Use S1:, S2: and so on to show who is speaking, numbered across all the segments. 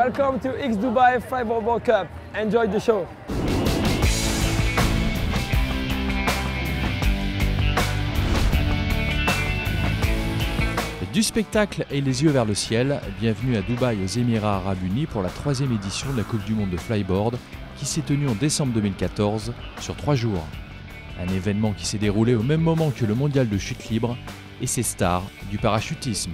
S1: welcome to X Dubai Flyboard World Cup. Enjoy the show.
S2: Du spectacle et les yeux vers le ciel, bienvenue à Dubaï aux Émirats Arabes Unis pour la 3e édition de la Coupe du Monde de Flyboard qui s'est tenue en décembre 2014 sur 3 jours. Un événement qui s'est déroulé au même moment que le mondial de chute libre et ses stars du parachutisme.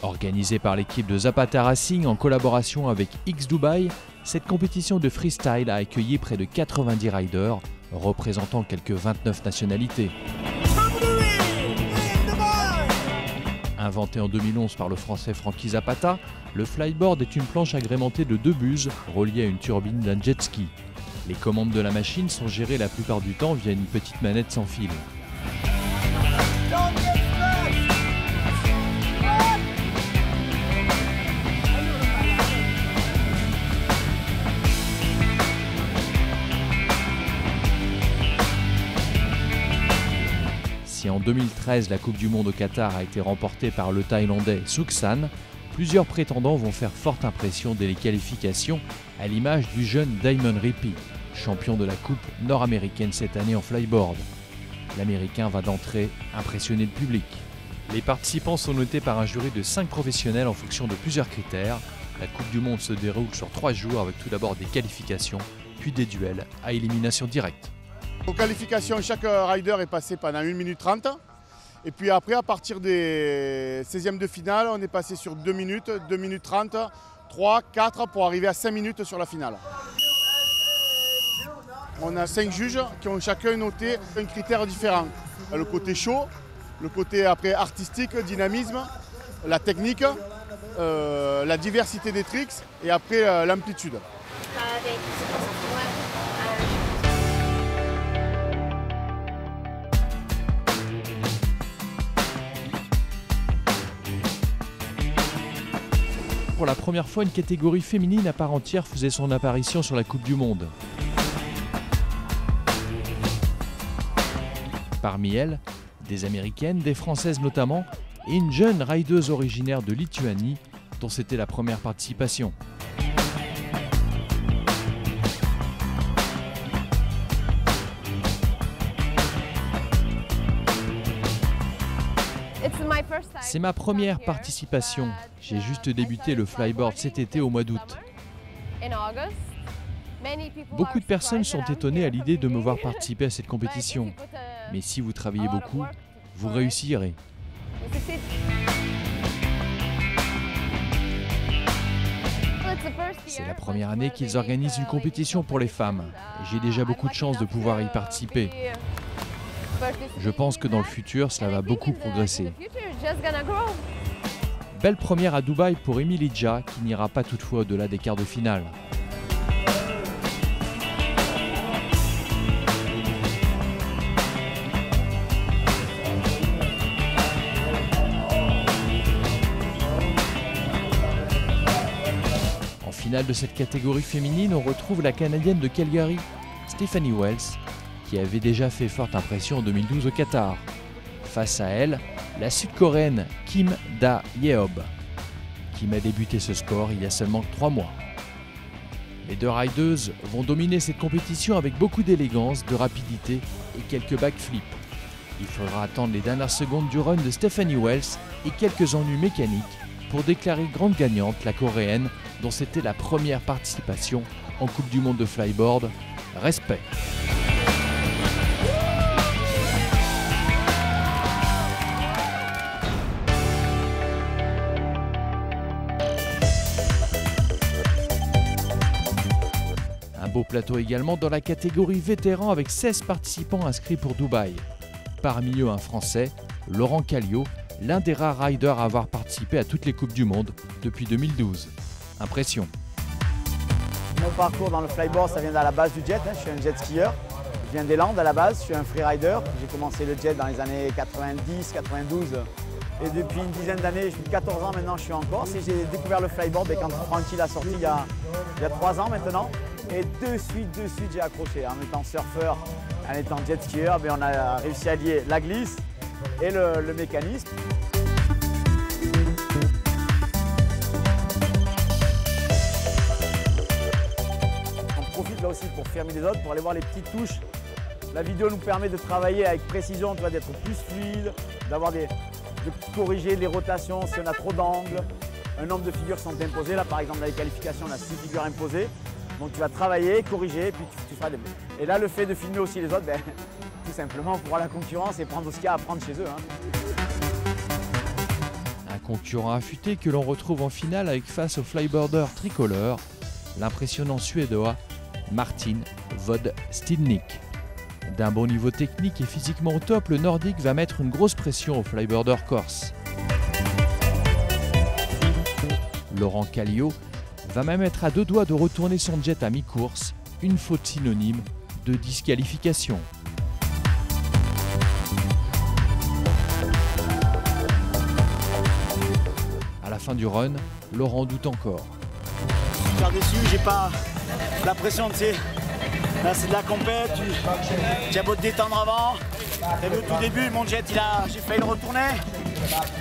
S2: Organisée par l'équipe de Zapata Racing en collaboration avec X Dubai, cette compétition de freestyle a accueilli près de 90 riders représentant quelques 29 nationalités. Inventé en 2011 par le français Frankie Zapata, le flyboard est une planche agrémentée de 2 buses reliées à une turbine d'un jet ski. Les commandes de la machine sont gérées la plupart du temps via une petite manette sans fil. Si en 2013 la Coupe du Monde au Qatar a été remportée par le Thaïlandais Suksan, plusieurs prétendants vont faire forte impression dès les qualifications, à l'image du jeune Damon Rippey, champion de la Coupe nord-américaine cette année en flyboard. L'Américain va d'entrée impressionner le public. Les participants sont notés par un jury de 5 professionnels en fonction de plusieurs critères. La Coupe du Monde se déroule sur 3 jours avec tout d'abord des qualifications, puis des duels à élimination directe.
S3: Aux qualifications, chaque rider est passé pendant 1 minute 30. Et puis après, à partir des 16e de finale, on est passé sur 2 minutes, 2 minutes 30, 3, 4 pour arriver à 5 minutes sur la finale. On a 5 juges qui ont chacun noté un critère différent. Le côté show, le côté après artistique, dynamisme, la technique, la diversité des tricks et après l'amplitude.
S2: Pour la première fois, une catégorie féminine à part entière faisait son apparition sur la Coupe du Monde. Parmi elles, des Américaines, des Françaises notamment, et une jeune rideuse originaire de Lituanie, dont c'était la première participation. C'est ma première participation. J'ai juste débuté le flyboard cet été au mois d'août. Beaucoup de personnes sont étonnées à l'idée de me voir participer à cette compétition. Mais si vous travaillez beaucoup, vous réussirez. C'est la première année qu'ils organisent une compétition pour les femmes. J'ai déjà beaucoup de chance de pouvoir y participer. Je pense que dans le futur, cela va beaucoup progresser. Belle première à Dubaï pour Emilia, qui n'ira pas toutefois au-delà des quarts de finale. En finale de cette catégorie féminine, on retrouve la Canadienne de Calgary, Stephanie Wells, qui avait déjà fait forte impression en 2012 au Qatar. Face à elle, la Sud-Coréenne Kim Da-yeob, qui m'a débuté ce sport il y a seulement 3 mois. Les 2 rideuses vont dominer cette compétition avec beaucoup d'élégance, de rapidité et quelques backflips. Il faudra attendre les dernières secondes du run de Stephanie Wells et quelques ennuis mécaniques pour déclarer grande gagnante la Coréenne, dont c'était la première participation en Coupe du Monde de Flyboard. Respect! Un beau plateau également dans la catégorie vétéran avec 16 participants inscrits pour Dubaï. Parmi eux un Français, Laurent Kallio, l'un des rares riders à avoir participé à toutes les Coupes du Monde depuis 2012. Impression.
S4: Mon parcours dans le flyboard, ça vient à la base du jet. Je suis un jet skieur. Je viens des Landes à la base, je suis un freerider. J'ai commencé le jet dans les années 90, 92. Et depuis une dizaine d'années, depuis 14 ans maintenant, je suis en Corse. Et j'ai découvert le flyboard quand Frankie l'a sorti il y a 3 ans maintenant. Et de suite, j'ai accroché. En étant surfeur, en étant jet skieur, on a réussi à lier la glisse et le mécanisme. fermer les autres pour aller voir les petites touches. La vidéo nous permet de travailler avec précision, d'être plus fluide, de corriger les rotations si on a trop d'angles. Un nombre de figures sont imposées. Là, par exemple, dans les qualifications, on a 6 figures imposées. Donc tu vas travailler, corriger, et puis tu feras des... Et là, le fait de filmer aussi les autres, tout simplement pour voir la concurrence et prendre ce qu'il y a à prendre chez eux.
S2: Un concurrent affûté que l'on retrouve en finale avec face au flyboarder tricolore, l'impressionnant suédois Martin Vod Stidnik. D'un bon niveau technique et physiquement au top, le Nordique va mettre une grosse pression au flyboarder corse. Laurent Kallio va même être à 2 doigts de retourner son jet à mi-course, une faute synonyme de disqualification. À la fin du run, Laurent doute encore.
S4: Je suis super déçu, j'ai pas la pression, tu sais. Là c'est de la compète, tu as beau te détendre avant. T'as vu au tout début, mon jet j'ai failli le retourner.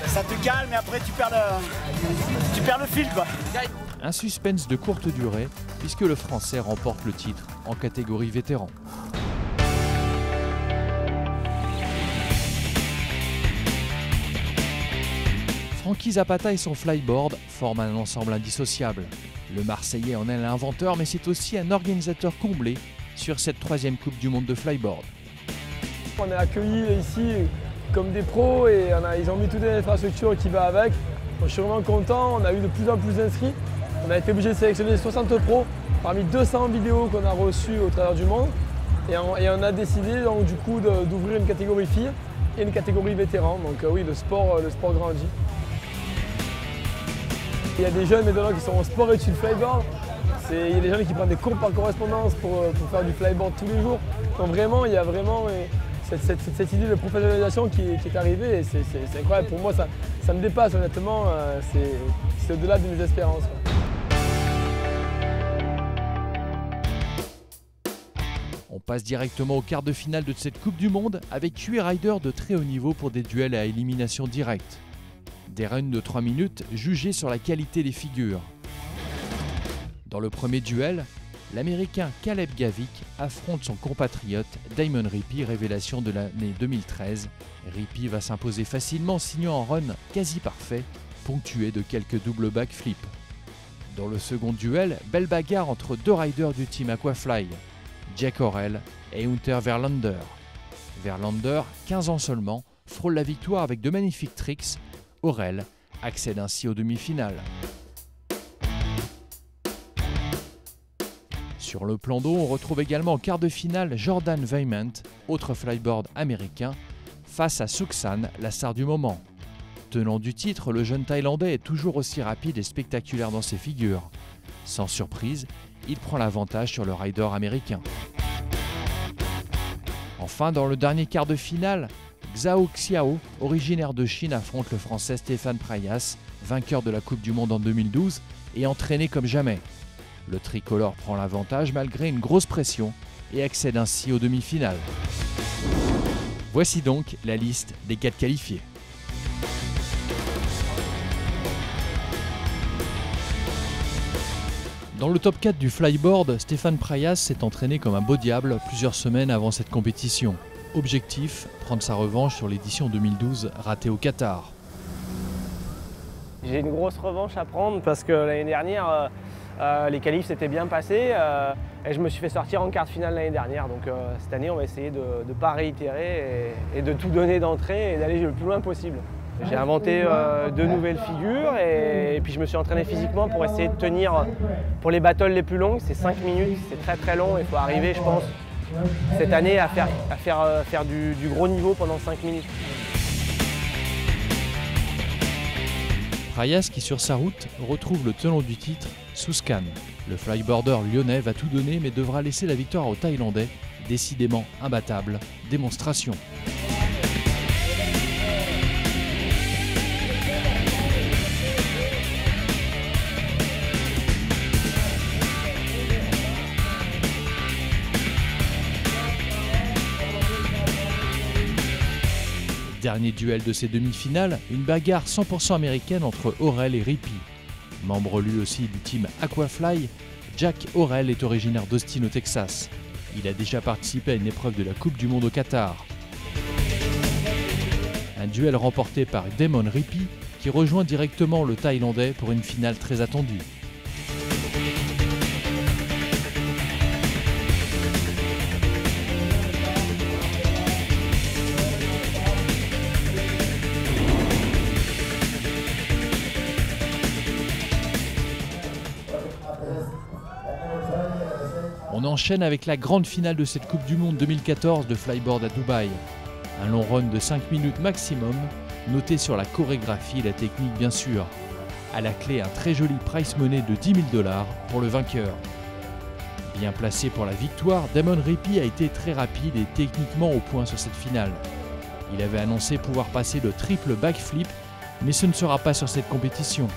S4: Ça te calme et après tu perds le fil quoi.
S2: Un suspense de courte durée puisque le Français remporte le titre en catégorie vétéran. Frankie Zapata et son flyboard forment un ensemble indissociable. Le Marseillais en est l'inventeur, mais c'est aussi un organisateur comblé sur cette 3e Coupe du Monde de flyboard.
S1: On est accueillis ici comme des pros et ils ont mis toute l'infrastructure qui va avec. Je suis vraiment content, on a eu de plus en plus d'inscrits. On a été obligé de sélectionner 60 pros parmi 200 vidéos qu'on a reçues au travers du monde. Et on a décidé donc, du coup d'ouvrir une catégorie filles et une catégorie vétérans. Donc oui, le sport grandit. Il y a des jeunes maintenant qui sont en sport études flyboard. Il y a des jeunes qui prennent des cours par correspondance pour faire du flyboard tous les jours. Donc vraiment, il y a vraiment cette idée de professionnalisation qui est arrivée et c'est incroyable. Pour moi, ça me dépasse honnêtement. C'est au-delà de mes espérances.
S2: On passe directement au quart de finale de cette Coupe du Monde avec 8 riders de très haut niveau pour des duels à élimination directe. Des runs de 3 minutes jugés sur la qualité des figures. Dans le premier duel, l'Américain Caleb Gavick affronte son compatriote Damon Rippey, révélation de l'année 2013. Rippey va s'imposer facilement, signant un run quasi parfait, ponctué de quelques doubles backflips. Dans le second duel, belle bagarre entre 2 riders du team Aquafly, Jack Orell et Hunter Verlander. Verlander, 15 ans seulement, frôle la victoire avec de magnifiques tricks. Orell accède ainsi aux demi-finales. Sur le plan d'eau, on retrouve également en quart de finale Jordan Weyment, autre flyboard américain, face à Suksan, la star du moment. Tenant du titre, le jeune Thaïlandais est toujours aussi rapide et spectaculaire dans ses figures. Sans surprise, il prend l'avantage sur le rider américain. Enfin, dans le dernier quart de finale, Xiao Xiao, originaire de Chine, affronte le Français Stéphane Prayas, vainqueur de la Coupe du Monde en 2012 et entraîné comme jamais. Le tricolore prend l'avantage malgré une grosse pression et accède ainsi aux demi-finales. Voici donc la liste des 4 qualifiés. Dans le top 4 du flyboard, Stéphane Prayas s'est entraîné comme un beau diable plusieurs semaines avant cette compétition. Objectif, prendre sa revanche sur l'édition 2012 ratée au Qatar.
S5: J'ai une grosse revanche à prendre parce que l'année dernière, les qualifs s'étaient bien passés et je me suis fait sortir en quart de finale l'année dernière. Donc cette année, on va essayer de ne pas réitérer et de tout donner d'entrée et d'aller le plus loin possible. J'ai inventé 2 nouvelles figures et puis je me suis entraîné physiquement pour essayer de tenir pour les battles les plus longues. C'est 5 minutes, c'est très très long. Il faut arriver, je pense, cette année à faire du gros niveau pendant 5 minutes.
S2: Prayas qui sur sa route retrouve le tenant du titre, Suksan. Le flyboarder lyonnais va tout donner mais devra laisser la victoire aux Thaïlandais, décidément imbattable. Démonstration. Dernier duel de ces demi-finales, une bagarre 100% américaine entre Orell et Rippey. Membre lui aussi du team Aquafly, Jack Aurel est originaire d'Austin au Texas. Il a déjà participé à une épreuve de la Coupe du Monde au Qatar. Un duel remporté par Damon Rippey qui rejoint directement le Thaïlandais pour une finale très attendue. On enchaîne avec la grande finale de cette Coupe du Monde 2014 de flyboard à Dubaï. Un long run de 5 minutes maximum, noté sur la chorégraphie et la technique bien sûr. À la clé, un très joli prize money de $10 000 pour le vainqueur. Bien placé pour la victoire, Damon Rippey a été très rapide et techniquement au point sur cette finale. Il avait annoncé pouvoir passer le triple backflip, mais ce ne sera pas sur cette compétition.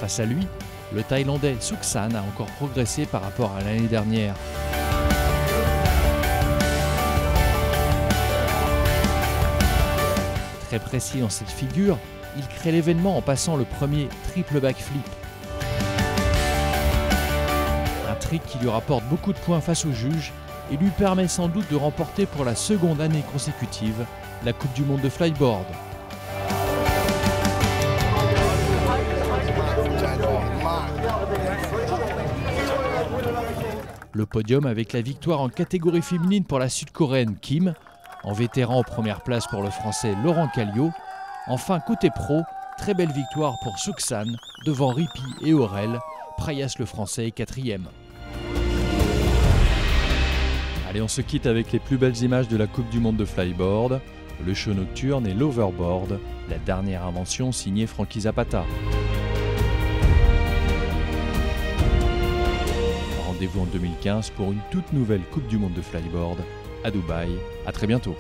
S2: Face à lui, le Thaïlandais Suksan a encore progressé par rapport à l'année dernière. Très précis dans cette figure, il crée l'événement en passant le premier triple backflip. Un trick qui lui rapporte beaucoup de points face aux juges et lui permet sans doute de remporter pour la seconde année consécutive la Coupe du Monde de flyboard. Le podium avec la victoire en catégorie féminine pour la sud-coréenne Kim, en vétéran en première place pour le français Laurent Kallio. Enfin côté pro, très belle victoire pour Suksan devant Rippey et Aurel, Prayas le français est 4e. Allez, on se quitte avec les plus belles images de la Coupe du Monde de flyboard, le show nocturne et l'overboard, la dernière invention signée Frankie Zapata. Rendez-vous en 2015 pour une toute nouvelle Coupe du Monde de flyboard à Dubaï. À très bientôt.